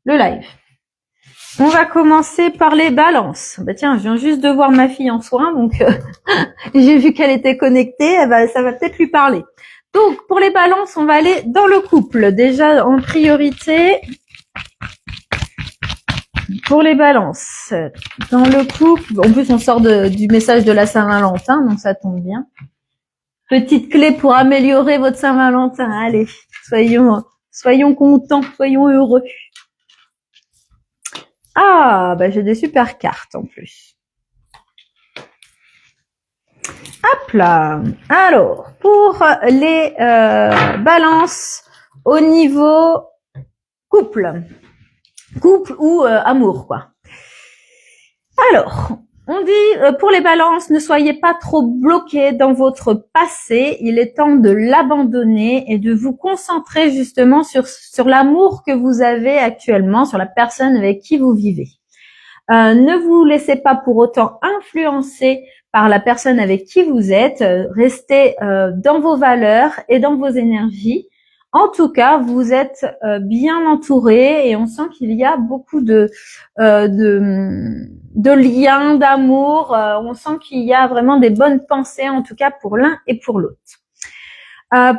le live. On va commencer par les balances. Bah tiens, je viens juste de voir ma fille en soins, donc j'ai vu qu'elle était connectée, ça va peut-être lui parler. Donc, pour les balances, on va aller dans le couple. Déjà, en priorité, pour les balances, dans le couple, en plus on sort du message de la Saint-Valentin, donc ça tombe bien. Petite clé pour améliorer votre Saint-Valentin. Allez, soyons contents, soyons heureux. Ah, bah j'ai des super cartes en plus. Hop là. Alors, pour les balances au niveau couple ou amour, quoi. Alors, on dit pour les balances, ne soyez pas trop bloqués dans votre passé. Il est temps de l'abandonner et de vous concentrer justement sur l'amour que vous avez actuellement, sur la personne avec qui vous vivez. Ne vous laissez pas pour autant influencer par la personne avec qui vous êtes. Restez dans vos valeurs et dans vos énergies. En tout cas, vous êtes bien entouré et on sent qu'il y a beaucoup de liens, d'amour. On sent qu'il y a vraiment des bonnes pensées, en tout cas pour l'un et pour l'autre.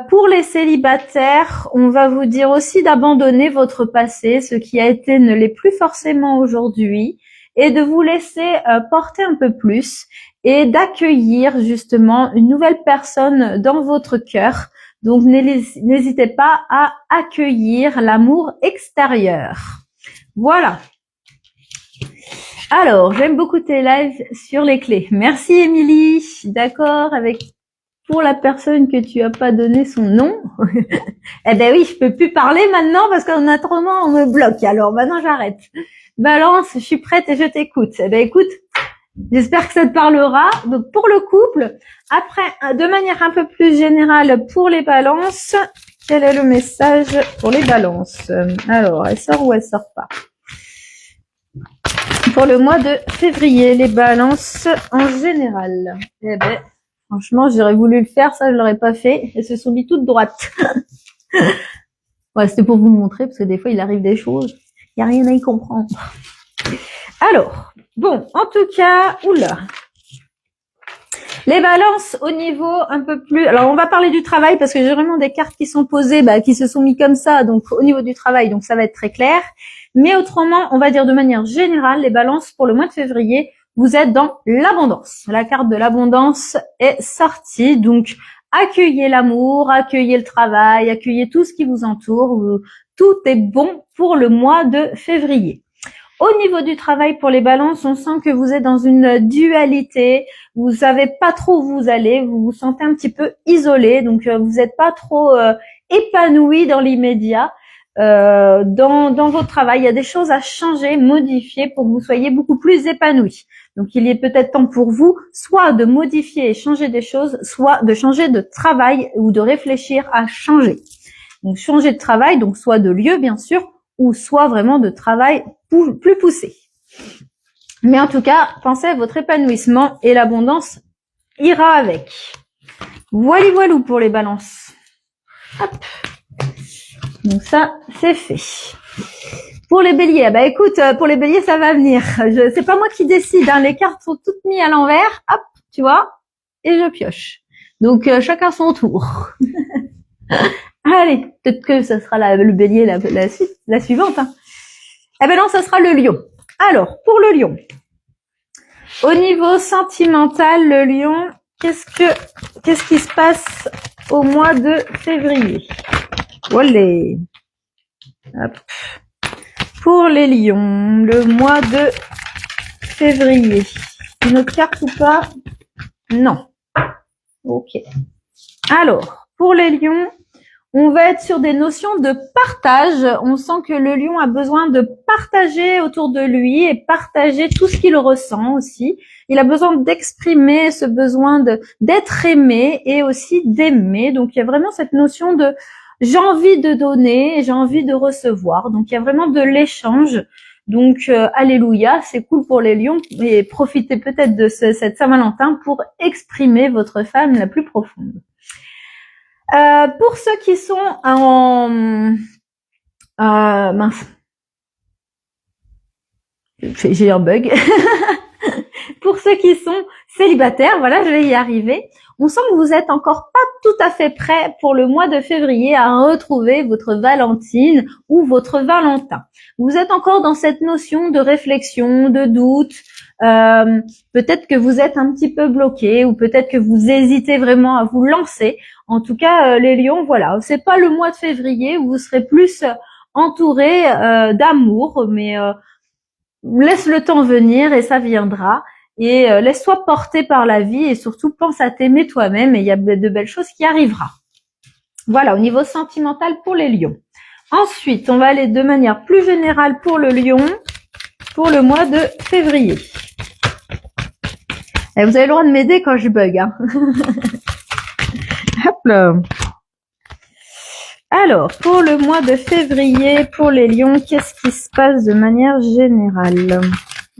Pour les célibataires, on va vous dire aussi d'abandonner votre passé. Ce qui a été ne l'est plus forcément aujourd'hui. Et de vous laisser porter un peu plus et d'accueillir justement une nouvelle personne dans votre cœur. Donc, n'hésitez pas à accueillir l'amour extérieur. Voilà. Alors, j'aime beaucoup tes lives sur les clés. Merci, Émilie. D'accord pour la personne que tu as pas donné son nom. Eh ben oui, je peux plus parler maintenant parce qu'en attendant, on me bloque. Alors, maintenant, j'arrête. Balance, je suis prête et je t'écoute. Eh ben écoute, j'espère que ça te parlera. Donc pour le couple, après, de manière un peu plus générale pour les balances, quel est le message pour les balances? Alors, elle sort ou elle sort pas? Pour le mois de février, les balances en général. Eh ben, franchement, j'aurais voulu le faire, ça je l'aurais pas fait. Elles se sont mis toutes droites. Ouais, c'était pour vous montrer parce que des fois il arrive des choses. Il n'y a rien à y comprendre. Alors, bon, en tout cas, oula. Les balances au niveau un peu plus... Alors, on va parler du travail parce que j'ai vraiment des cartes qui sont posées, qui se sont mis comme ça, donc au niveau du travail, donc ça va être très clair. Mais autrement, on va dire de manière générale, les balances pour le mois de février, vous êtes dans l'abondance. La carte de l'abondance est sortie, donc accueillez l'amour, accueillez le travail, accueillez tout ce qui vous entoure. Tout est bon pour le mois de février. Au niveau du travail pour les balances, on sent que vous êtes dans une dualité. Vous savez pas trop où vous allez. Vous vous sentez un petit peu isolé. Donc, vous n'êtes pas trop épanoui dans l'immédiat. Dans votre travail, il y a des choses à changer, modifier pour que vous soyez beaucoup plus épanoui. Donc, il est peut-être temps pour vous soit de modifier et changer des choses, soit de changer de travail ou de réfléchir à changer. Donc, changer de travail, donc soit de lieu, bien sûr, ou soit vraiment de travail plus poussé. Mais en tout cas, pensez à votre épanouissement et l'abondance ira avec. Voilà pour les balances. Hop. Donc ça, c'est fait. Pour les béliers, écoute, pour les béliers, ça va venir. C'est pas moi qui décide, hein. Les cartes sont toutes mises à l'envers. Hop, tu vois, et je pioche. Donc, chacun son tour. Allez, peut-être que ça sera le bélier la suivante. Hein. Eh ben non, ça sera le lion. Alors, pour le lion, au niveau sentimental, le lion, qu'est-ce qui se passe au mois de février? Olé. Hop. Pour les lions, le mois de février. Une autre carte ou pas? Non. Ok. Alors, pour les lions, on va être sur des notions de partage. On sent que le lion a besoin de partager autour de lui et partager tout ce qu'il ressent aussi. Il a besoin d'exprimer ce besoin d'être aimé et aussi d'aimer. Donc, il y a vraiment cette notion de j'ai envie de donner, j'ai envie de recevoir. Donc, il y a vraiment de l'échange. Donc, alléluia, c'est cool pour les lions et profitez peut-être de cette Saint-Valentin pour exprimer votre femme la plus profonde. Pour ceux qui sont en mince, J'ai un bug. Pour ceux qui sont célibataires, voilà, je vais y arriver. On sent que vous êtes encore pas tout à fait prêt pour le mois de février à retrouver votre Valentine ou votre Valentin. Vous êtes encore dans cette notion de réflexion, de doute. Peut-être que vous êtes un petit peu bloqué ou peut-être que vous hésitez vraiment à vous lancer. En tout cas, les lions, voilà, c'est pas le mois de février où vous serez plus entouré d'amour, mais laisse le temps venir et ça viendra. Et laisse-toi porter par la vie et surtout pense à t'aimer toi-même et il y a de belles choses qui arriveront. Voilà, au niveau sentimental pour les lions. Ensuite, on va aller de manière plus générale pour le lion, pour le mois de février. Et vous avez le droit de m'aider quand je bug. Hein. Hop là. Alors, pour le mois de février, pour les lions, qu'est-ce qui se passe de manière générale?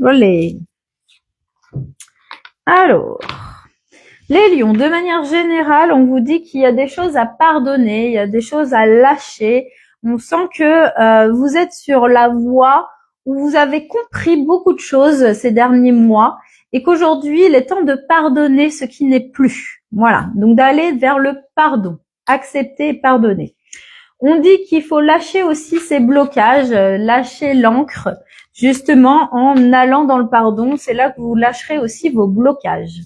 Olé. Alors, les lions, de manière générale, on vous dit qu'il y a des choses à pardonner, il y a des choses à lâcher. On sent que vous êtes sur la voie où vous avez compris beaucoup de choses ces derniers mois et qu'aujourd'hui, il est temps de pardonner ce qui n'est plus. Voilà, donc d'aller vers le pardon, accepter et pardonner. On dit qu'il faut lâcher aussi ces blocages, lâcher l'encre, justement en allant dans le pardon. C'est là que vous lâcherez aussi vos blocages.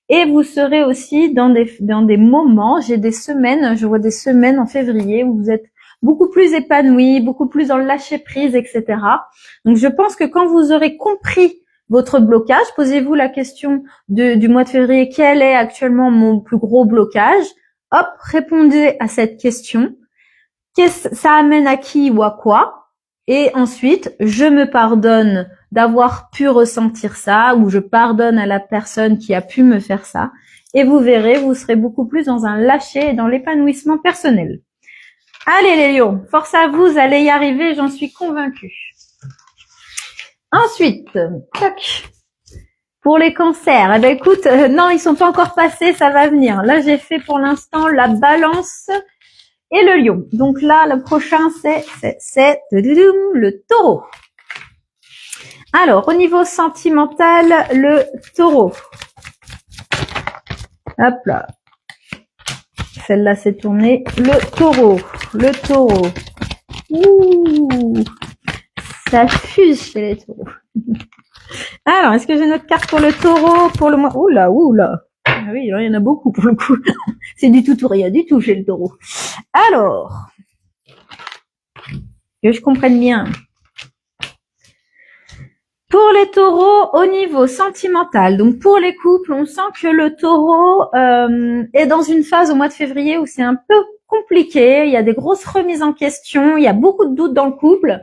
Et vous serez aussi dans des moments, j'ai des semaines, je vois des semaines en février où vous êtes beaucoup plus épanoui, beaucoup plus dans le lâcher prise, etc. Donc je pense que quand vous aurez compris votre blocage, posez-vous la question du mois de février, quel est actuellement mon plus gros blocage? Hop, répondez à cette question. Ça amène à qui ou à quoi? Et ensuite, je me pardonne d'avoir pu ressentir ça ou je pardonne à la personne qui a pu me faire ça. Et vous verrez, vous serez beaucoup plus dans un lâcher et dans l'épanouissement personnel. Allez les lions, force à vous allez y arriver, j'en suis convaincue. Ensuite, tac. Pour les cancers, eh ben écoute, non, ils sont pas encore passés, ça va venir. Là, j'ai fait pour l'instant la balance et le lion. Donc là, le prochain, c'est le taureau. Alors, au niveau sentimental, le taureau. Hop là. Celle-là s'est tournée. Le taureau. Le taureau. Ouh, ça fuse chez les taureaux. Alors, est-ce que j'ai une autre carte pour le taureau pour le mois? Oula, oula. Ah oui, il y en a beaucoup pour le coup. C'est du tout ou rien du tout chez le taureau. Alors, que je comprenne bien. Pour les taureaux, au niveau sentimental, donc pour les couples, on sent que le taureau est dans une phase au mois de février où c'est un peu compliqué. Il y a des grosses remises en question, il y a beaucoup de doutes dans le couple.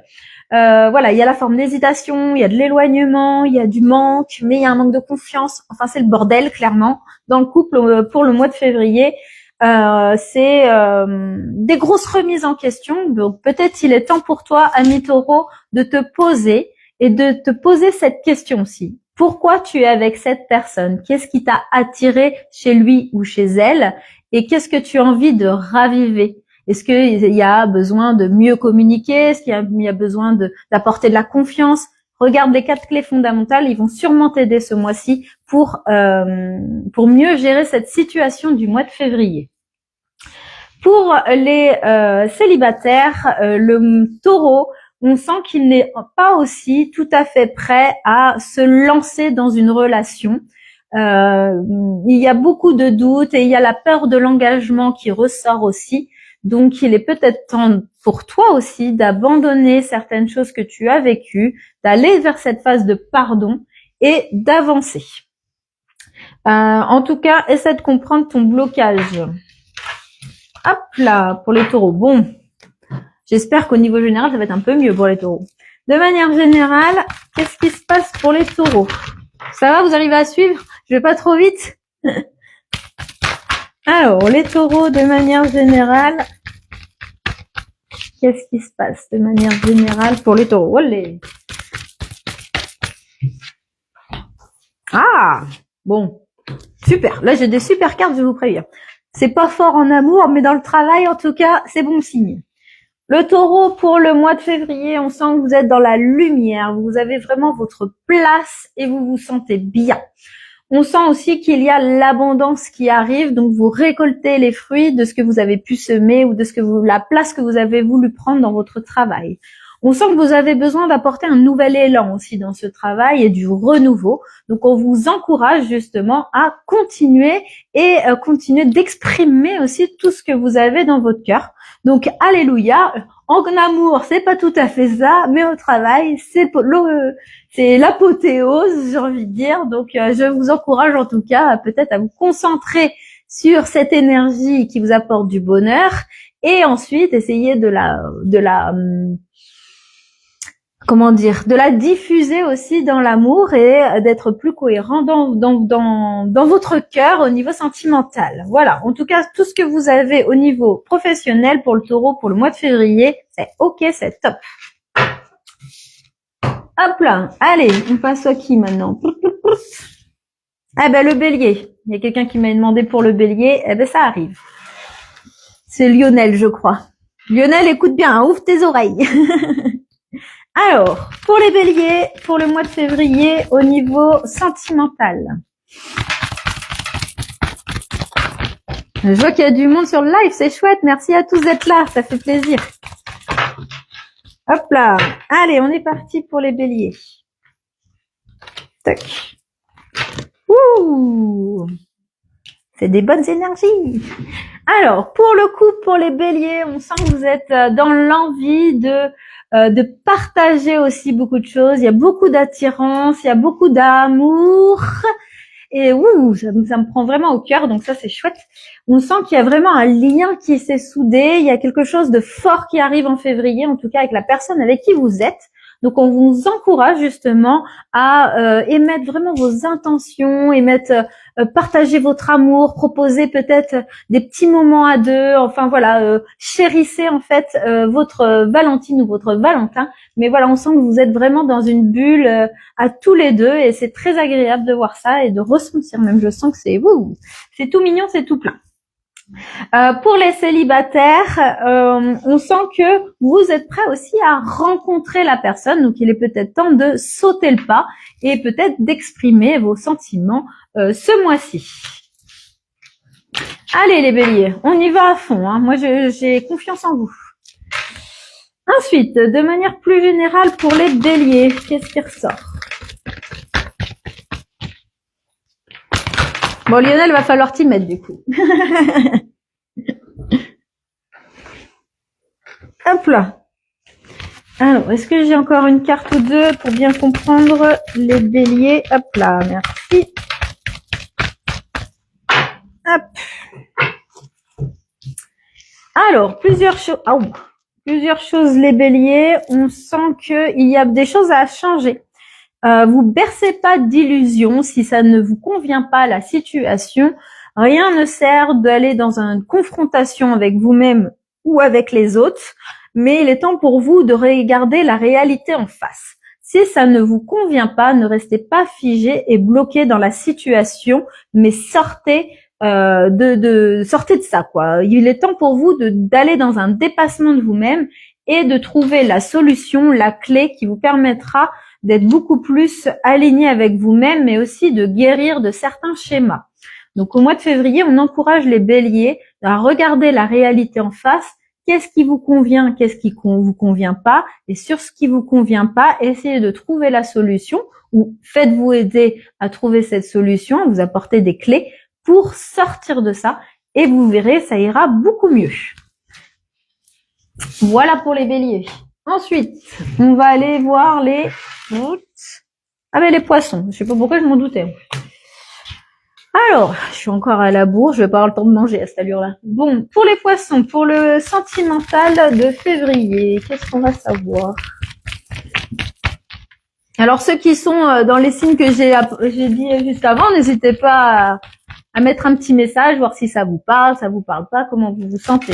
Voilà, il y a la forme d'hésitation, il y a de l'éloignement, il y a du manque, mais il y a un manque de confiance. Enfin, c'est le bordel, clairement, dans le couple pour le mois de février. C'est des grosses remises en question. Donc, peut-être il est temps pour toi, ami taureau, de te poser et de te poser cette question aussi. Pourquoi tu es avec cette personne? Qu'est-ce qui t'a attiré chez lui ou chez elle? Et qu'est-ce que tu as envie de raviver? Est-ce qu'il y a besoin de mieux communiquer? Est-ce qu'il y a besoin d'apporter de la confiance? Regarde les 4 clés fondamentales, ils vont sûrement t'aider ce mois-ci pour mieux gérer cette situation du mois de février. Pour les célibataires, le taureau, on sent qu'il n'est pas aussi tout à fait prêt à se lancer dans une relation. Il y a beaucoup de doutes et il y a la peur de l'engagement qui ressort aussi. Donc, il est peut-être temps pour toi aussi d'abandonner certaines choses que tu as vécues, d'aller vers cette phase de pardon et d'avancer. En tout cas, essaie de comprendre ton blocage. Hop là, pour les taureaux. Bon, j'espère qu'au niveau général, ça va être un peu mieux pour les taureaux. De manière générale, qu'est-ce qui se passe pour les taureaux? Ça va, vous arrivez à suivre? Je vais pas trop vite? Alors, les taureaux, de manière générale, qu'est-ce qui se passe de manière générale pour les taureaux? Olé. Ah, bon, super. Là, j'ai des super cartes, je vous préviens. C'est pas fort en amour, mais dans le travail, en tout cas, c'est bon signe. Le taureau, pour le mois de février, on sent que vous êtes dans la lumière, vous avez vraiment votre place et vous vous sentez bien. On sent aussi qu'il y a l'abondance qui arrive, donc vous récoltez les fruits de ce que vous avez pu semer ou de la place que vous avez voulu prendre dans votre travail. On sent que vous avez besoin d'apporter un nouvel élan aussi dans ce travail et du renouveau. Donc on vous encourage justement à continuer et continuer d'exprimer aussi tout ce que vous avez dans votre cœur. Donc alléluia. En amour, c'est pas tout à fait ça, mais au travail, c'est l'apothéose, j'ai envie de dire. Donc, je vous encourage en tout cas peut-être à vous concentrer sur cette énergie qui vous apporte du bonheur et ensuite essayer de la diffuser aussi dans l'amour et d'être plus cohérent dans votre cœur au niveau sentimental. Voilà. En tout cas, tout ce que vous avez au niveau professionnel pour le taureau pour le mois de février, c'est ok, c'est top. Hop là. Allez, on passe à qui maintenant? Ah ben, le bélier. Il y a quelqu'un qui m'a demandé pour le bélier. Eh ben, ça arrive. C'est Lionel, je crois. Lionel, écoute bien, hein, ouvre tes oreilles. Alors, pour les béliers, pour le mois de février, au niveau sentimental. Je vois qu'il y a du monde sur le live, c'est chouette. Merci à tous d'être là, ça fait plaisir. Hop là. Allez, on est parti pour les béliers. Tac. Ouh. C'est des bonnes énergies. Alors, pour le coup, pour les béliers, on sent que vous êtes dans l'envie de partager aussi beaucoup de choses. Il y a beaucoup d'attirance, il y a beaucoup d'amour. Et ça me prend vraiment au cœur, donc ça c'est chouette. On sent qu'il y a vraiment un lien qui s'est soudé, il y a quelque chose de fort qui arrive en février, en tout cas avec la personne avec qui vous êtes. Donc on vous encourage justement à émettre vraiment vos intentions, partager votre amour, proposer peut-être des petits moments à deux, enfin voilà, chérissez en fait votre Valentine ou votre Valentin. Mais voilà, on sent que vous êtes vraiment dans une bulle à tous les deux et c'est très agréable de voir ça et de ressentir même. Je sens que c'est tout mignon, c'est tout plein. Pour les célibataires, on sent que vous êtes prêts aussi à rencontrer la personne, donc il est peut-être temps de sauter le pas et peut-être d'exprimer vos sentiments ce mois-ci. Allez les béliers, on y va à fond, hein. Moi j'ai confiance en vous. Ensuite, de manière plus générale pour les béliers, qu'est-ce qui ressort? Bon, Lionel, va falloir t'y mettre du coup. Hop là. Alors, est-ce que j'ai encore une carte ou deux pour bien comprendre les béliers? Hop là, merci. Hop. Alors, plusieurs choses les béliers. On sent qu'il y a des choses à changer. Vous bercez pas d'illusions si ça ne vous convient pas la situation. Rien ne sert d'aller dans une confrontation avec vous-même ou avec les autres, mais il est temps pour vous de regarder la réalité en face. Si ça ne vous convient pas, ne restez pas figé et bloqué dans la situation, mais sortez de ça, quoi. Il est temps pour vous d'aller dans un dépassement de vous-même et de trouver la solution, la clé qui vous permettra d'être beaucoup plus aligné avec vous-même, mais aussi de guérir de certains schémas. Donc au mois de février, on encourage les béliers à regarder la réalité en face. Qu'est-ce qui vous convient, qu'est-ce qui vous convient pas, et sur ce qui vous convient pas, essayez de trouver la solution ou faites-vous aider à trouver cette solution, à vous apporter des clés pour sortir de ça et vous verrez, ça ira beaucoup mieux. Voilà pour les béliers. Ensuite, on va aller voir les poissons. Je sais pas pourquoi je m'en doutais. Alors, je suis encore à la bourre, je vais pas avoir le temps de manger à cette allure-là. Bon, pour les poissons, pour le sentimental de février, qu'est-ce qu'on va savoir? Alors, ceux qui sont dans les signes que j'ai dit juste avant, n'hésitez pas à mettre un petit message, voir si ça vous parle pas, comment vous vous sentez.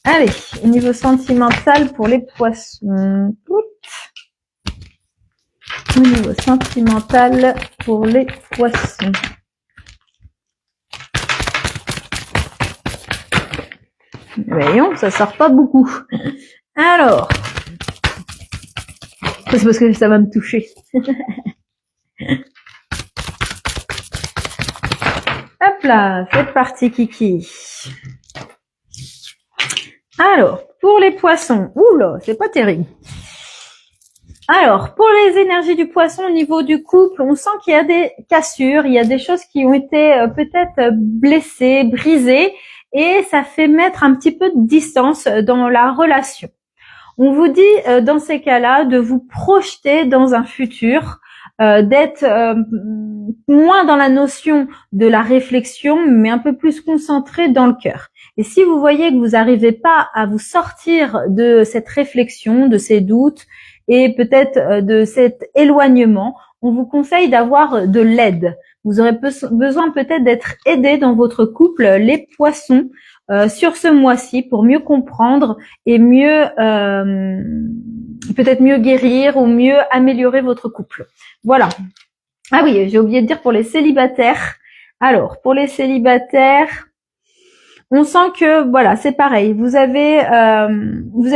Allez, au niveau sentimental pour les poissons. Au niveau sentimental pour les poissons. Voyons, ça sort pas beaucoup. Alors, c'est parce que ça va me toucher. Hop là, c'est parti Kiki. Alors, pour les poissons, oula, c'est pas terrible. Alors, pour les énergies du poisson au niveau du couple, on sent qu'il y a des cassures, il y a des choses qui ont été peut-être blessées, brisées, et ça fait mettre un petit peu de distance dans la relation. On vous dit dans ces cas-là de vous projeter dans un futur, d'être moins dans la notion de la réflexion, mais un peu plus concentré dans le cœur. Et si vous voyez que vous n'arrivez pas à vous sortir de cette réflexion, de ces doutes et peut-être de cet éloignement, on vous conseille d'avoir de l'aide. Vous aurez besoin peut-être d'être aidé dans votre couple, les poissons, sur ce mois-ci pour mieux comprendre et mieux peut-être mieux guérir ou mieux améliorer votre couple. Voilà. Ah oui, j'ai oublié de dire pour les célibataires. Alors, pour les célibataires, on sent que voilà, c'est pareil. Vous avez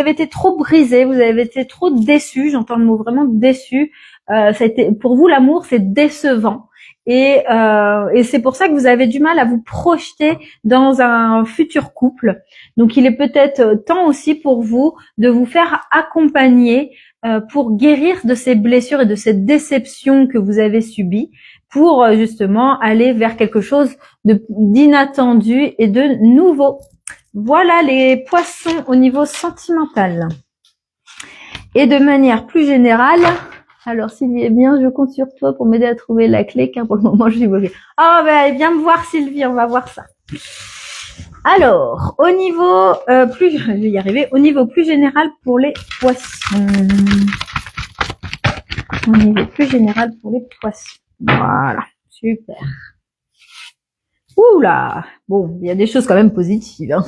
été trop brisé, vous avez été trop déçu. J'entends le mot vraiment déçu. Ça a été, pour vous, l'amour, c'est décevant. Et c'est pour ça que vous avez du mal à vous projeter dans un futur couple. Donc, il est peut-être temps aussi pour vous de vous faire accompagner pour guérir de ces blessures et de cette déception que vous avez subies, pour justement aller vers quelque chose d'inattendu et de nouveau. Voilà les poissons au niveau sentimental. Et de manière plus générale, alors Sylvie, eh bien, je compte sur toi pour m'aider à trouver la clé, car pour le moment, je suis bloquée. Ah, ben, viens me voir Sylvie, on va voir ça. Alors, au niveau je vais y arriver, au niveau plus général pour les poissons. Au niveau plus général pour les poissons. Voilà, super. Oula, bon, il y a des choses quand même positives. Hein.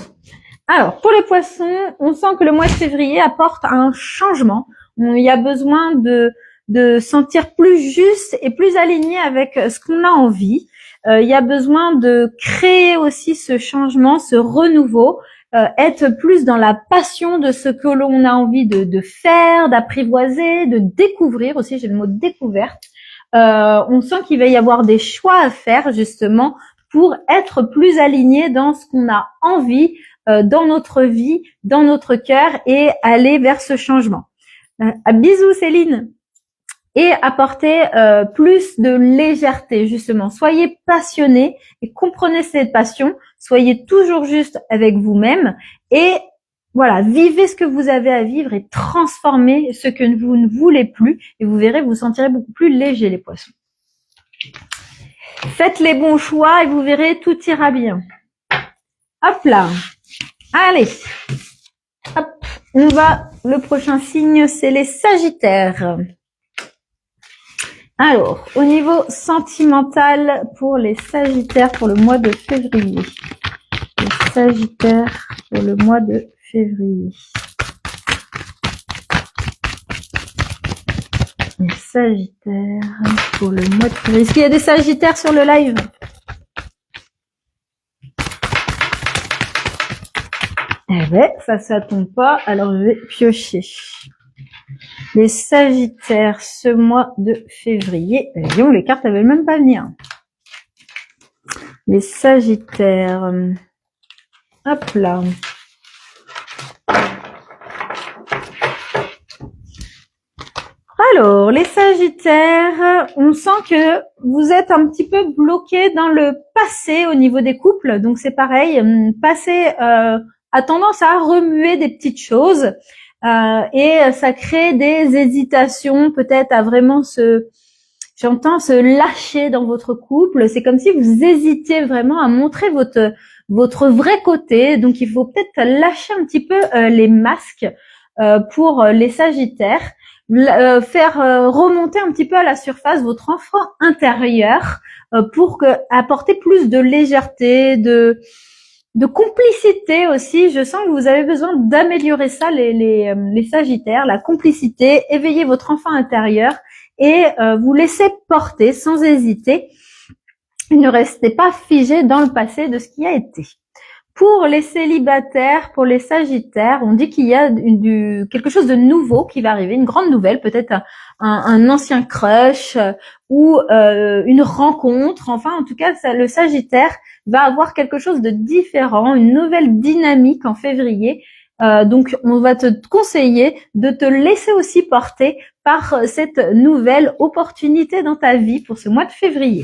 Alors, pour les poissons, on sent que le mois de février apporte un changement. Il y a besoin de sentir plus juste et plus aligné avec ce qu'on a envie. Il y a besoin de créer aussi ce changement, ce renouveau, être plus dans la passion de ce que l'on a envie de faire, d'apprivoiser, de découvrir aussi, j'ai le mot découverte. On sent qu'il va y avoir des choix à faire justement pour être plus aligné dans ce qu'on a envie dans notre vie, dans notre cœur et aller vers ce changement. Bisous Céline. Et apporter plus de légèreté justement. Soyez passionnés et comprenez cette passion. Soyez toujours juste avec vous-même et voilà, vivez ce que vous avez à vivre et transformez ce que vous ne voulez plus et vous verrez, vous sentirez beaucoup plus léger les poissons. Faites les bons choix et vous verrez, tout ira bien. Hop là. Allez. Hop, on va, le prochain signe, c'est les Sagittaires. Alors, au niveau sentimental pour les Sagittaires pour le mois de février. Les Sagittaires pour le mois de février. Les Sagittaires pour le mois de février. Est-ce qu'il y a des Sagittaires sur le live? Eh ben, ça tombe pas, alors je vais piocher. Les Sagittaires, ce mois de février. Voyons, les cartes, elles veulent même pas venir. Les Sagittaires. Hop là. Alors, les Sagittaires, on sent que vous êtes un petit peu bloqué dans le passé au niveau des couples. Donc, c'est pareil. Passé a tendance à remuer des petites choses. Et ça crée des hésitations, peut-être à vraiment se lâcher dans votre couple. C'est comme si vous hésitiez vraiment à montrer votre vrai côté. Donc, il faut peut-être lâcher un petit peu les masques pour les Sagittaires, faire remonter un petit peu à la surface votre enfant intérieur pour apporter plus de légèreté, de complicité aussi. Je sens que vous avez besoin d'améliorer ça, les Sagittaires, la complicité, éveiller votre enfant intérieur et vous laisser porter sans hésiter. Ne restez pas figé dans le passé de ce qui a été. Pour les célibataires, pour les sagittaires, on dit qu'il y a quelque chose de nouveau qui va arriver, une grande nouvelle, peut-être un ancien crush ou une rencontre. Enfin, en tout cas, le sagittaire va avoir quelque chose de différent, une nouvelle dynamique en février. Donc, on va te conseiller de te laisser aussi porter par cette nouvelle opportunité dans ta vie pour ce mois de février.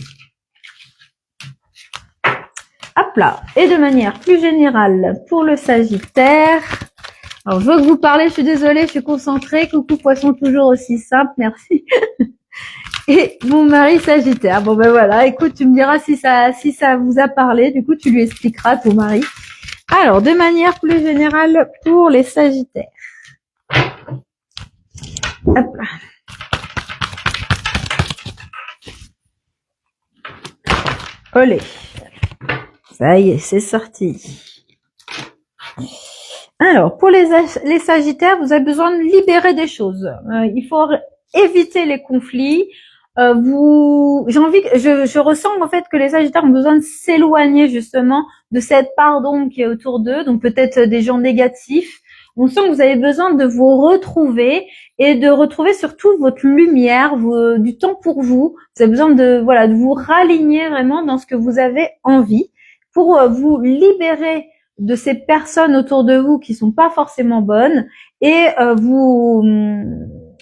Hop là. Et de manière plus générale, pour le Sagittaire, alors je veux que vous parlez, je suis désolée, je suis concentrée. Coucou Poisson, toujours aussi simple, merci. Et mon mari Sagittaire. Bon ben voilà, écoute, tu me diras si ça vous a parlé, du coup tu lui expliqueras ton mari. Alors, de manière plus générale, pour les Sagittaires. Hop là. Olé. Ça y est, c'est sorti. Alors, pour les Sagittaires, vous avez besoin de libérer des choses. Il faut éviter les conflits. Je ressens en fait que les Sagittaires ont besoin de s'éloigner justement de cette part d'ombre qui est autour d'eux, donc peut-être des gens négatifs. On sent que vous avez besoin de vous retrouver et de retrouver surtout votre lumière, du temps pour vous. Vous avez besoin de vous raligner vraiment dans ce que vous avez envie pour vous libérer de ces personnes autour de vous qui sont pas forcément bonnes et vous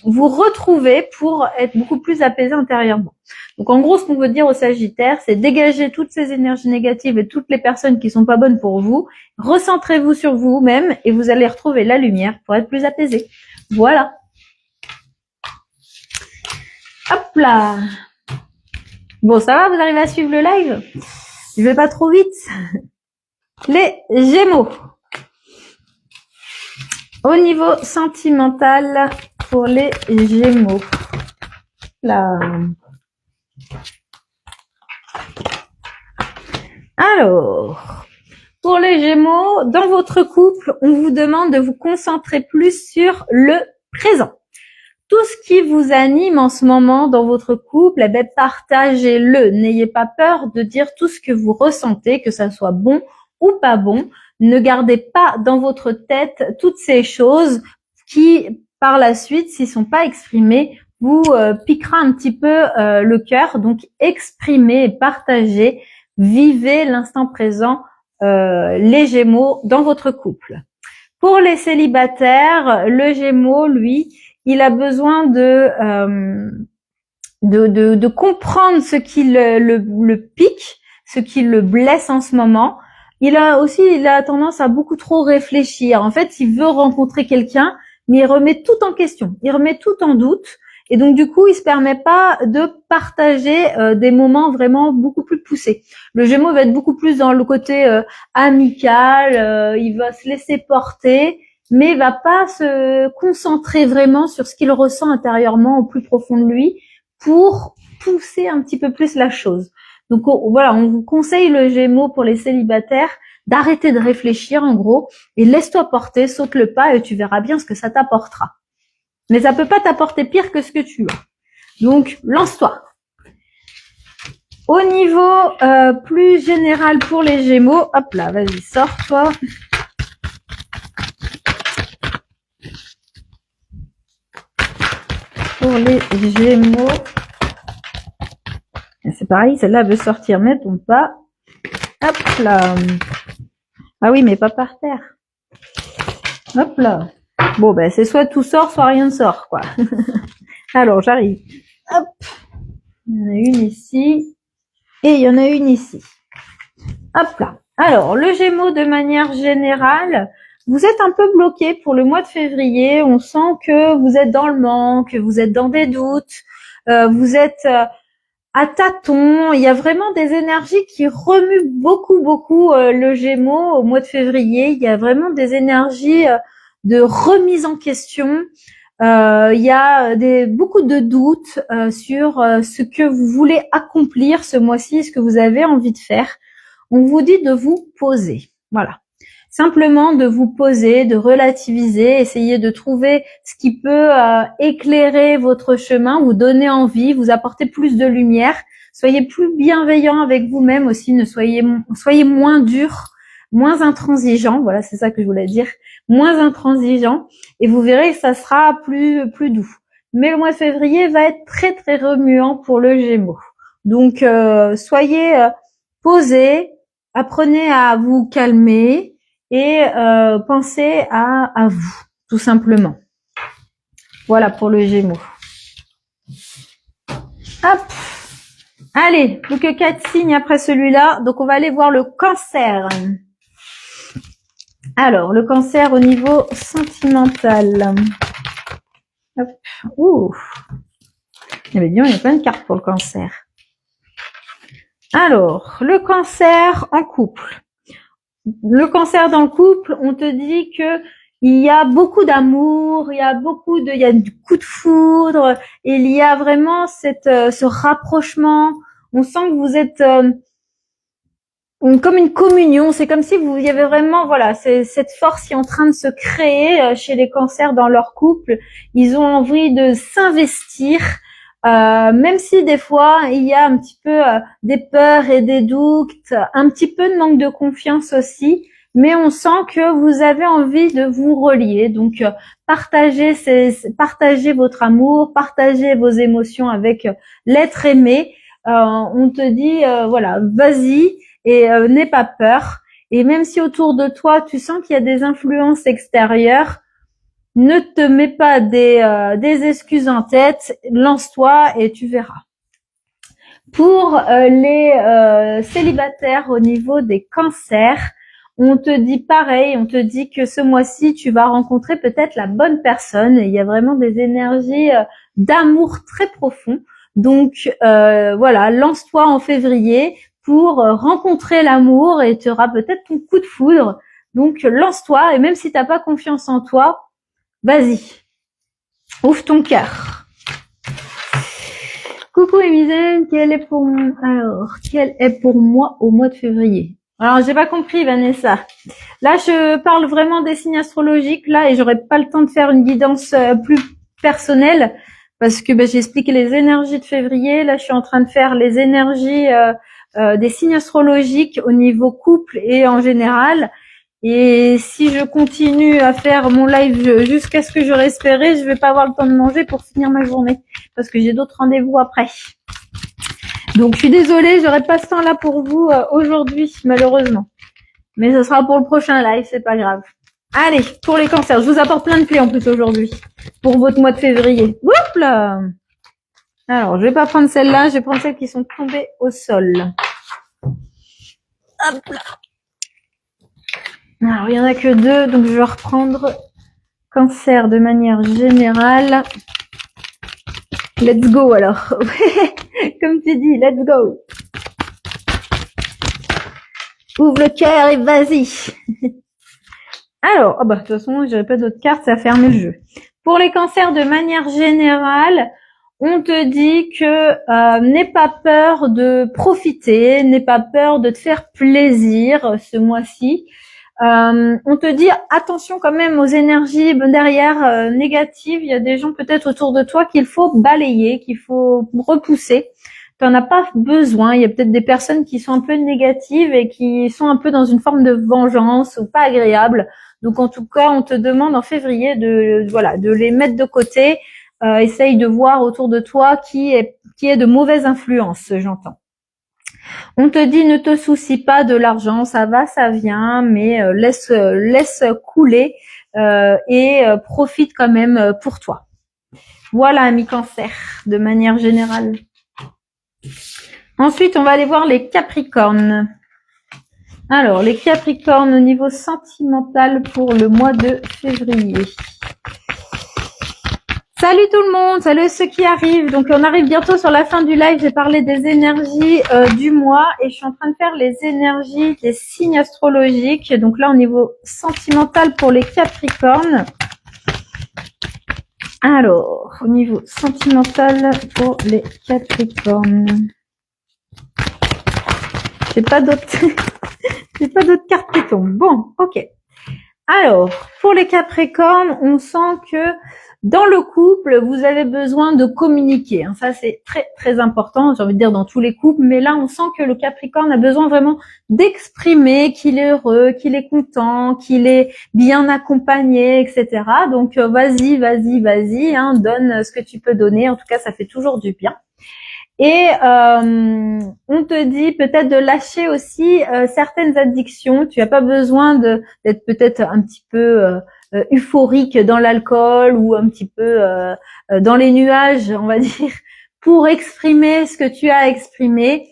retrouver pour être beaucoup plus apaisé intérieurement. Donc en gros, ce qu'on veut dire aux Sagittaires, c'est dégager toutes ces énergies négatives et toutes les personnes qui sont pas bonnes pour vous. Recentrez-vous sur vous-même et vous allez retrouver la lumière pour être plus apaisé. Voilà. Hop là. Bon, ça va, vous arrivez à suivre le live? Je vais pas trop vite. Les Gémeaux. Au niveau sentimental, pour les Gémeaux. Là. Alors, pour les Gémeaux, dans votre couple, on vous demande de vous concentrer plus sur le présent. Tout ce qui vous anime en ce moment dans votre couple, eh ben, partagez-le. N'ayez pas peur de dire tout ce que vous ressentez, que ça soit bon ou pas bon. Ne gardez pas dans votre tête toutes ces choses qui, par la suite, s'ils sont pas exprimés, vous piquera un petit peu le cœur. Donc, exprimez et partagez. Vivez l'instant présent, les Gémeaux, dans votre couple. Pour les célibataires, le Gémeaux, lui, il a besoin de comprendre ce qui le pique, ce qui le blesse en ce moment. Il a tendance à beaucoup trop réfléchir. En fait, il veut rencontrer quelqu'un, mais il remet tout en question. Il remet tout en doute. Et donc, du coup, il se permet pas de partager des moments vraiment beaucoup plus poussés. Le Gémeaux va être beaucoup plus dans le côté amical. Il va se laisser porter, mais il va pas se concentrer vraiment sur ce qu'il ressent intérieurement au plus profond de lui pour pousser un petit peu plus la chose. Donc voilà, on vous conseille le Gémeaux pour les célibataires d'arrêter de réfléchir en gros et laisse-toi porter, saute le pas et tu verras bien ce que ça t'apportera. Mais ça peut pas t'apporter pire que ce que tu as. Donc lance-toi. Au niveau plus général pour les Gémeaux, hop là, vas-y, sors-toi. Pour les Gémeaux, c'est pareil, celle-là veut sortir, mais tombe pas. Hop là. Ah oui, mais pas par terre. Hop là. Bon, ben, c'est soit tout sort, soit rien ne sort, quoi. Alors, j'arrive. Hop. Il y en a une ici. Et il y en a une ici. Hop là. Alors, le Gémeaux, de manière générale, vous êtes un peu bloqué pour le mois de février. On sent que vous êtes dans le manque, vous êtes dans des doutes, vous êtes à tâtons. Il y a vraiment des énergies qui remuent beaucoup le Gémeaux au mois de février. Il y a vraiment des énergies de remise en question. Il y a beaucoup de doutes sur ce que vous voulez accomplir ce mois-ci, ce que vous avez envie de faire. On vous dit de vous poser. Voilà. Simplement de vous poser, de relativiser, essayer de trouver ce qui peut éclairer votre chemin, vous donner envie, vous apporter plus de lumière. Soyez plus bienveillant avec vous-même aussi, soyez moins dur. moins intransigeant. Voilà, c'est ça que je voulais dire. Moins intransigeant. Et vous verrez que ça sera plus doux. Mais le mois de février va être très, très remuant pour le Gémeaux. Donc, soyez posés, apprenez à vous calmer et pensez à vous, tout simplement. Voilà pour le Gémeaux. Hop. Allez, plus que 4 signes après celui-là. Donc, on va aller voir le Cancer. Alors, le Cancer au niveau sentimental. Hop. Ouh. Eh bien, il y a plein de cartes pour le Cancer. Alors, le Cancer en couple. Le Cancer dans le couple, on te dit que il y a beaucoup d'amour, il y a du coup de foudre, et il y a vraiment ce rapprochement. On sent que vous êtes comme une communion. C'est comme si il y avait vraiment, voilà, cette force qui est en train de se créer chez les Cancers dans leur couple. Ils ont envie de s'investir, même si des fois il y a un petit peu des peurs et des doutes, un petit peu de manque de confiance aussi. Mais on sent que vous avez envie de vous relier. Donc, partagez votre amour, partagez vos émotions avec l'être aimé. On te dit, voilà, vas-y et n'aie pas peur. Et même si autour de toi, tu sens qu'il y a des influences extérieures, ne te mets pas des excuses en tête, lance-toi et tu verras. Pour les célibataires au niveau des Cancers, on te dit pareil, on te dit que ce mois-ci, tu vas rencontrer peut-être la bonne personne. Il y a vraiment des énergies d'amour très profond. Donc, voilà, lance-toi en février pour rencontrer l'amour et tu auras peut-être ton coup de foudre. Donc, lance-toi et même si tu n'as pas confiance en toi, vas-y, ouvre ton cœur. Coucou Émisène, quelle est pour moi au mois de février? Alors, j'ai pas compris, Vanessa. Là, je parle vraiment des signes astrologiques, là, et j'aurais pas le temps de faire une guidance plus personnelle, parce que j'ai expliqué les énergies de février. Là, je suis en train de faire les énergies des signes astrologiques au niveau couple et en général. Et si je continue à faire mon live jusqu'à ce que j'aurais espéré, je vais pas avoir le temps de manger pour finir ma journée, parce que j'ai d'autres rendez-vous après. Donc, je suis désolée, j'aurai pas ce temps-là pour vous aujourd'hui, malheureusement. Mais ce sera pour le prochain live, c'est pas grave. Allez, pour les Cancers, je vous apporte plein de clés en plus aujourd'hui, pour votre mois de février. Oups là. Alors, je vais pas prendre celle-là, je vais prendre celles qui sont tombées au sol. Hop là. Alors, il y en a que 2, donc je vais reprendre Cancer de manière générale. Let's go alors. Comme tu dis, let's go. Ouvre le cœur et vas-y. Alors, de toute façon, j'aurais pas d'autres cartes, ça a fermé le jeu. Pour les Cancers de manière générale, on te dit que n'aie pas peur de profiter, n'aie pas peur de te faire plaisir ce mois-ci. On te dit attention quand même aux énergies derrière négatives. Il y a des gens peut-être autour de toi qu'il faut balayer, qu'il faut repousser. Tu n'en as pas besoin. Il y a peut-être des personnes qui sont un peu négatives et qui sont un peu dans une forme de vengeance ou pas agréable. Donc en tout cas, on te demande en février de les mettre de côté. Essaye de voir autour de toi qui est de mauvaise influence, j'entends. On te dit ne te soucie pas de l'argent, ça va, ça vient, mais laisse couler et profite quand même pour toi. Voilà, amis Cancer, de manière générale. Ensuite, on va aller voir les Capricornes. Alors, les Capricornes au niveau sentimental pour le mois de février. Salut tout le monde, salut ceux qui arrivent. Donc on arrive bientôt sur la fin du live. J'ai parlé des énergies du mois et je suis en train de faire les énergies des signes astrologiques. Donc là au niveau sentimental pour les Capricornes. Alors, au niveau sentimental pour les Capricornes. J'ai pas d'autres cartes qui tombent. Bon, ok. Alors, pour les Capricornes, on sent que dans le couple, vous avez besoin de communiquer. Ça, c'est très, très important, j'ai envie de dire dans tous les couples. Mais là, on sent que le Capricorne a besoin vraiment d'exprimer qu'il est heureux, qu'il est content, qu'il est bien accompagné, etc. Donc, vas-y, vas-y, vas-y, donne ce que tu peux donner. En tout cas, ça fait toujours du bien. Et on te dit peut-être de lâcher aussi certaines addictions. Tu n'as pas besoin d'être peut-être un petit peu euphorique dans l'alcool ou un petit peu dans les nuages, on va dire, pour exprimer ce que tu as exprimé.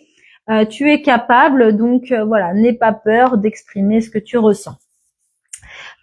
Tu es capable, donc voilà, n'aie pas peur d'exprimer ce que tu ressens.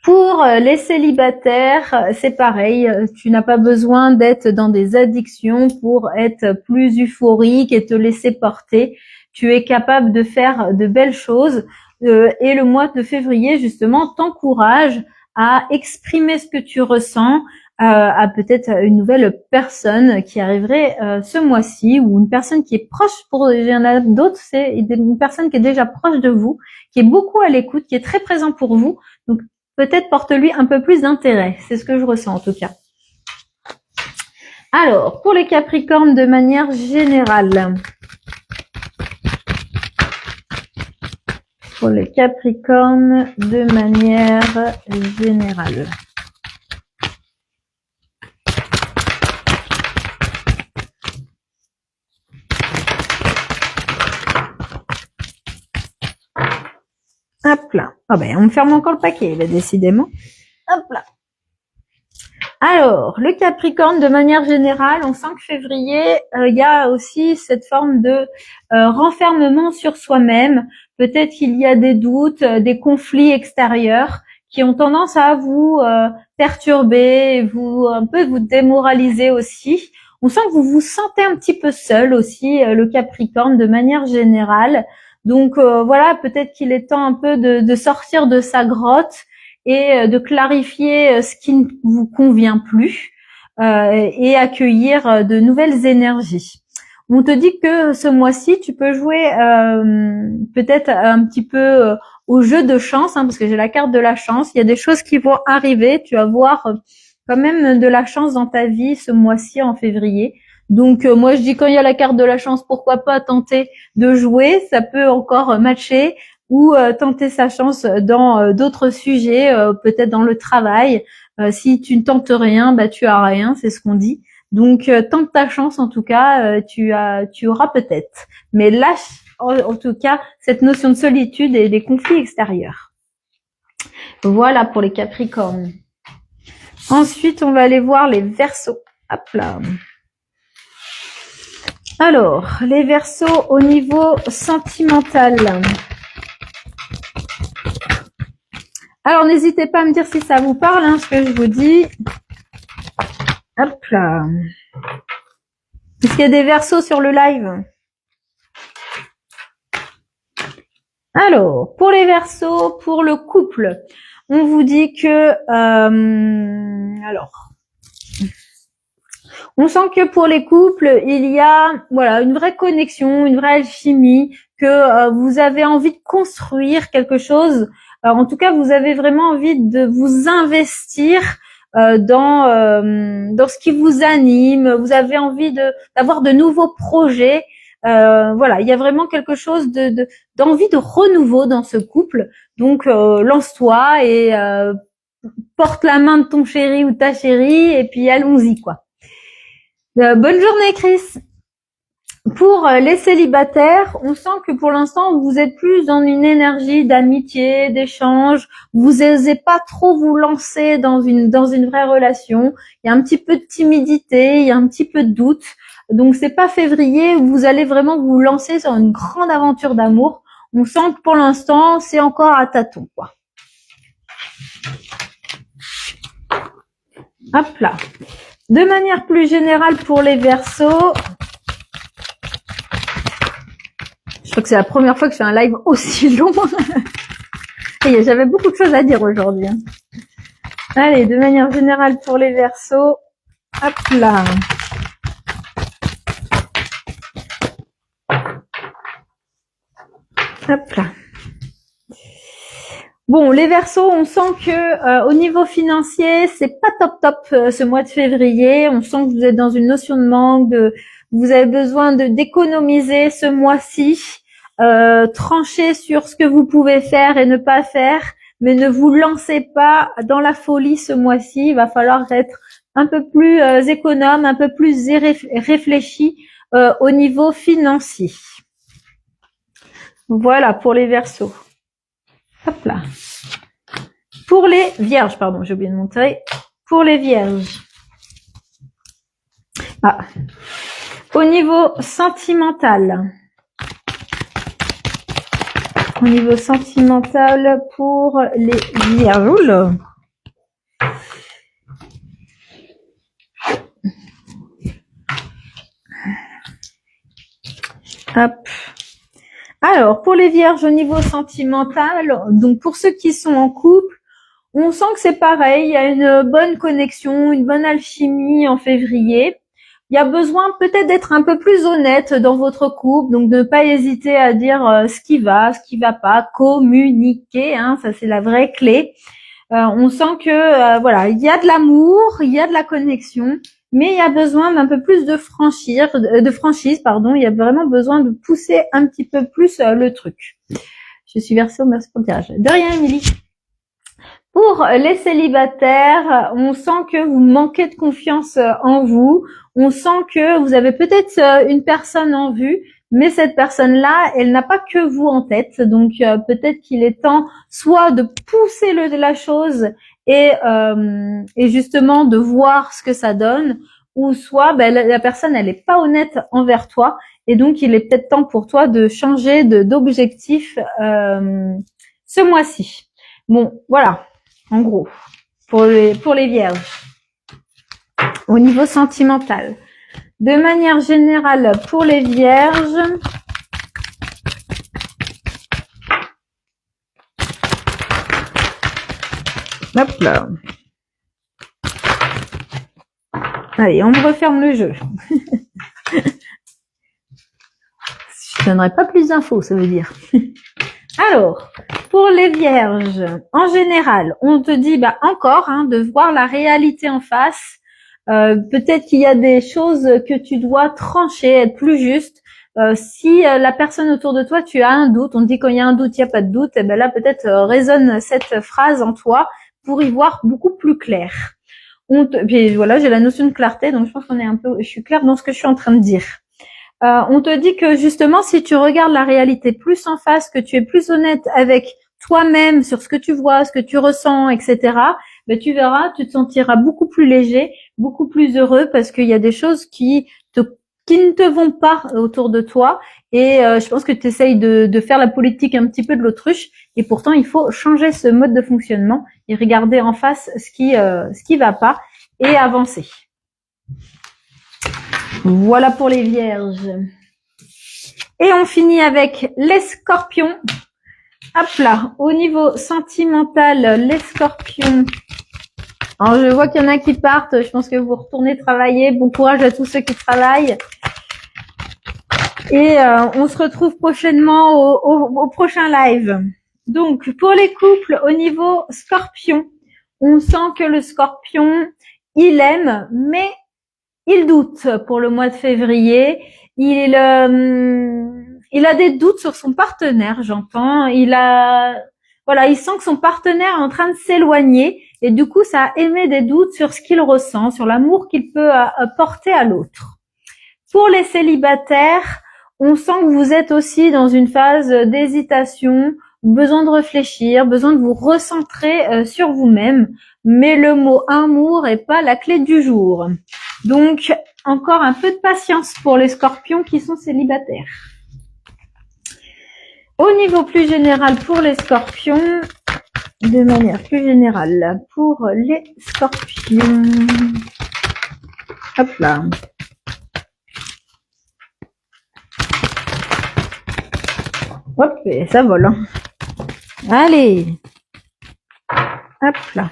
Pour les célibataires, c'est pareil, tu n'as pas besoin d'être dans des addictions pour être plus euphorique et te laisser porter. Tu es capable de faire de belles choses et le mois de février, justement, t'encourage à exprimer ce que tu ressens à peut-être une nouvelle personne qui arriverait ce mois-ci ou une personne qui est proche. Il y en a d'autres, c'est une personne qui est déjà proche de vous, qui est beaucoup à l'écoute, qui est très présent pour vous. Donc, peut-être porte-lui un peu plus d'intérêt. C'est ce que je ressens en tout cas. Alors, pour les Capricornes de manière générale. Pour les Capricornes de manière générale. Hop là. Ah ben, on me ferme encore le paquet, là, décidément. Hop là. Alors, le Capricorne, de manière générale, on sent que février, il y a aussi cette forme de renfermement sur soi-même. Peut-être qu'il y a des doutes, des conflits extérieurs qui ont tendance à vous perturber, un peu vous démoraliser aussi. On sent que vous vous sentez un petit peu seul aussi, le Capricorne, de manière générale. Donc voilà, peut-être qu'il est temps un peu de sortir de sa grotte et de clarifier ce qui ne vous convient plus et accueillir de nouvelles énergies. On te dit que ce mois-ci, tu peux jouer peut-être un petit peu au jeu de chance, parce que j'ai la carte de la chance. Il y a des choses qui vont arriver. Tu vas voir quand même de la chance dans ta vie ce mois-ci en février. Donc moi je dis quand il y a la carte de la chance, pourquoi pas tenter de jouer, ça peut encore matcher, ou tenter sa chance dans d'autres sujets, peut-être dans le travail. Si tu ne tentes rien, tu as rien, c'est ce qu'on dit. Donc tente ta chance en tout cas, tu auras peut-être. Mais lâche en tout cas cette notion de solitude et des conflits extérieurs. Voilà pour les Capricornes. Ensuite, on va aller voir les Verseaux. Hop là. Alors, les Verseaux au niveau sentimental. Alors, n'hésitez pas à me dire si ça vous parle, ce que je vous dis. Hop là. Est-ce qu'il y a des Verseaux sur le live? Alors, pour les Verseaux, pour le couple, on vous dit que... alors... On sent que pour les couples, il y a une vraie connexion, une vraie alchimie, que vous avez envie de construire quelque chose. En tout cas, vous avez vraiment envie de vous investir dans ce qui vous anime. Vous avez envie d'avoir de nouveaux projets. Il y a vraiment quelque chose d'envie de renouveau dans ce couple. Donc, lance-toi et porte la main de ton chéri ou ta chérie et puis allons-y, quoi. Bonne journée, Chris. Pour les célibataires, on sent que pour l'instant, vous êtes plus dans une énergie d'amitié, d'échange. Vous n'osez pas trop vous lancer dans une vraie relation. Il y a un petit peu de timidité, il y a un petit peu de doute. Donc, c'est pas février où vous allez vraiment vous lancer sur une grande aventure d'amour. On sent que pour l'instant, c'est encore à tâtons, quoi. Hop là. De manière plus générale pour les Verseaux, je crois que c'est la première fois que je fais un live aussi long. Et j'avais beaucoup de choses à dire aujourd'hui. Allez, de manière générale pour les Verseaux, hop là. Hop là. Bon, les Verseaux, on sent que au niveau financier, c'est pas top ce mois de février. On sent que vous êtes dans une notion de manque, vous avez besoin d'économiser ce mois-ci, trancher sur ce que vous pouvez faire et ne pas faire, mais ne vous lancez pas dans la folie ce mois-ci. Il va falloir être un peu plus économe, un peu plus réfléchi au niveau financier. Voilà pour les Verseaux. Hop là. Pour les Vierges, pardon, j'ai oublié de montrer. Pour les Vierges. Ah. Au niveau sentimental. Au niveau sentimental pour les Vierges. Oula. Hop. Alors, pour les Vierges au niveau sentimental, donc pour ceux qui sont en couple, on sent que c'est pareil, il y a une bonne connexion, une bonne alchimie en février. Il y a besoin peut-être d'être un peu plus honnête dans votre couple, donc de ne pas hésiter à dire ce qui va pas, communiquer, hein, ça c'est la vraie clé. On sent que voilà, il y a de l'amour, il y a de la connexion, mais il y a besoin d'un peu plus de franchise, il y a vraiment besoin de pousser un petit peu plus le truc. Je suis Verseau, merci pour le tirage. De rien, Émilie. Pour les célibataires, on sent que vous manquez de confiance en vous. On sent que vous avez peut-être une personne en vue, mais cette personne-là, elle n'a pas que vous en tête. Donc peut-être qu'il est temps soit de pousser la chose et justement de voir ce que ça donne, ou soit la personne, elle n'est pas honnête envers toi. Et donc, il est peut-être temps pour toi de changer d'objectif ce mois-ci. Bon, voilà. En gros, pour les Vierges, au niveau sentimental. De manière générale, pour les Vierges, hop là. Allez, on me referme le jeu. Je donnerai pas plus d'infos, ça veut dire. Alors, pour les Vierges, en général, on te dit encore de voir la réalité en face. Peut-être qu'il y a des choses que tu dois trancher, être plus juste. Si la personne autour de toi, tu as un doute, on te dit quand il y a un doute, il n'y a pas de doute, et là peut-être résonne cette phrase en toi pour y voir beaucoup plus clair. Puis voilà, j'ai la notion de clarté, donc je pense je suis claire dans ce que je suis en train de dire. On te dit que justement, si tu regardes la réalité plus en face, que tu es plus honnête avec toi-même sur ce que tu vois, ce que tu ressens, etc., tu verras, tu te sentiras beaucoup plus léger, beaucoup plus heureux, parce qu'il y a des choses qui ne te vont pas autour de toi. Et je pense que tu essayes de faire la politique un petit peu de l'autruche. Et pourtant, il faut changer ce mode de fonctionnement et regarder en face ce qui va pas et avancer. Voilà pour les Vierges. Et on finit avec les Scorpions. Hop là, au niveau sentimental, les Scorpions. Alors je vois qu'il y en a qui partent, je pense que vous retournez travailler. Bon courage à tous ceux qui travaillent. Et on se retrouve prochainement au prochain live. Donc pour les couples, au niveau Scorpion, on sent que le Scorpion, il aime, mais il doute pour le mois de février. Il a des doutes sur son partenaire, j'entends. Il sent que son partenaire est en train de s'éloigner et du coup, ça a émis des doutes sur ce qu'il ressent, sur l'amour qu'il peut porter à l'autre. Pour les célibataires, on sent que vous êtes aussi dans une phase d'hésitation, besoin de réfléchir, besoin de vous recentrer sur vous-même. Mais le mot amour est pas la clé du jour. Donc, encore un peu de patience pour les Scorpions qui sont célibataires. Au niveau plus général pour les Scorpions, de manière plus générale pour les Scorpions. Hop là. Hop, et ça vole. Hein. Allez. Hop là.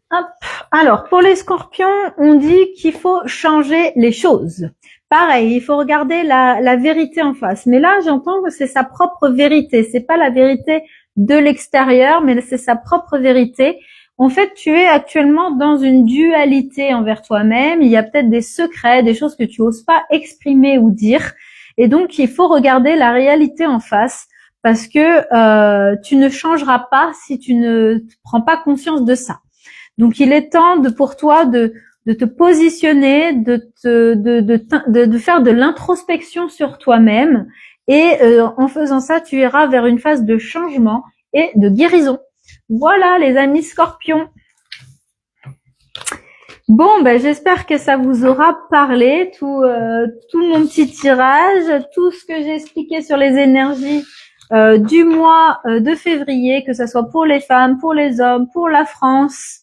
Hop. Alors, pour les Scorpions, on dit qu'il faut changer les choses. Pareil, il faut regarder la vérité en face. Mais là, j'entends que c'est sa propre vérité. C'est pas la vérité de l'extérieur, mais c'est sa propre vérité. En fait, tu es actuellement dans une dualité envers toi-même. Il y a peut-être des secrets, des choses que tu oses pas exprimer ou dire. Et donc, il faut regarder la réalité en face parce que tu ne changeras pas si tu ne prends pas conscience de ça. Donc, il est temps pour toi de te positionner, de faire de l'introspection sur toi-même. Et en faisant ça, tu iras vers une phase de changement et de guérison. Voilà, les amis scorpions. Bon, ben j'espère que ça vous aura parlé, tout mon petit tirage, tout ce que j'ai expliqué sur les énergies du mois de février, que ce soit pour les femmes, pour les hommes, pour la France.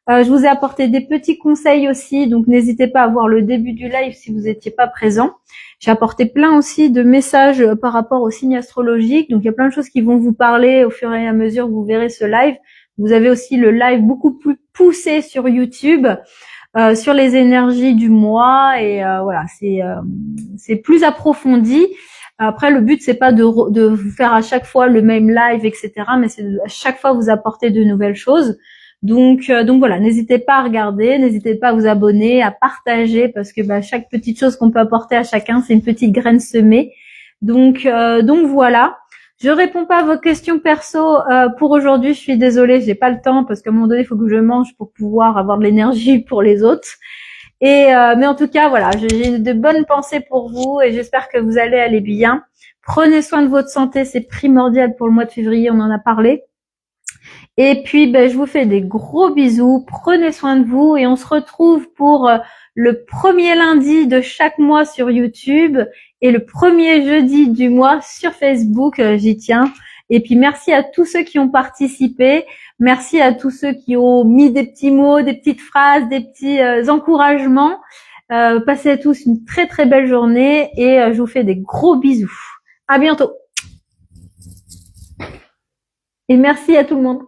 Je vous ai apporté des petits conseils aussi, donc n'hésitez pas à voir le début du live si vous n'étiez pas présent. J'ai apporté plein aussi de messages par rapport aux signes astrologiques, donc il y a plein de choses qui vont vous parler au fur et à mesure que vous verrez ce live. Vous avez aussi le live beaucoup plus poussé sur YouTube, sur les énergies du mois, et voilà, c'est plus approfondi. Après, le but, c'est pas de vous faire à chaque fois le même live, etc., mais c'est à chaque fois vous apporter de nouvelles choses. Donc voilà, n'hésitez pas à regarder, n'hésitez pas à vous abonner, à partager, parce que chaque petite chose qu'on peut apporter à chacun, c'est une petite graine semée. Donc voilà. Je réponds pas à vos questions perso pour aujourd'hui. Je suis désolée, j'ai pas le temps parce qu'à un moment donné, il faut que je mange pour pouvoir avoir de l'énergie pour les autres. Et mais en tout cas, voilà, j'ai de bonnes pensées pour vous et j'espère que vous allez aller bien. Prenez soin de votre santé, c'est primordial pour le mois de février, on en a parlé. Et puis, je vous fais des gros bisous. Prenez soin de vous et on se retrouve pour le premier lundi de chaque mois sur YouTube et le premier jeudi du mois sur Facebook. J'y tiens. Et puis, merci à tous ceux qui ont participé. Merci à tous ceux qui ont mis des petits mots, des petites phrases, des petits encouragements. Passez à tous une très, très belle journée et je vous fais des gros bisous. À bientôt. Et merci à tout le monde.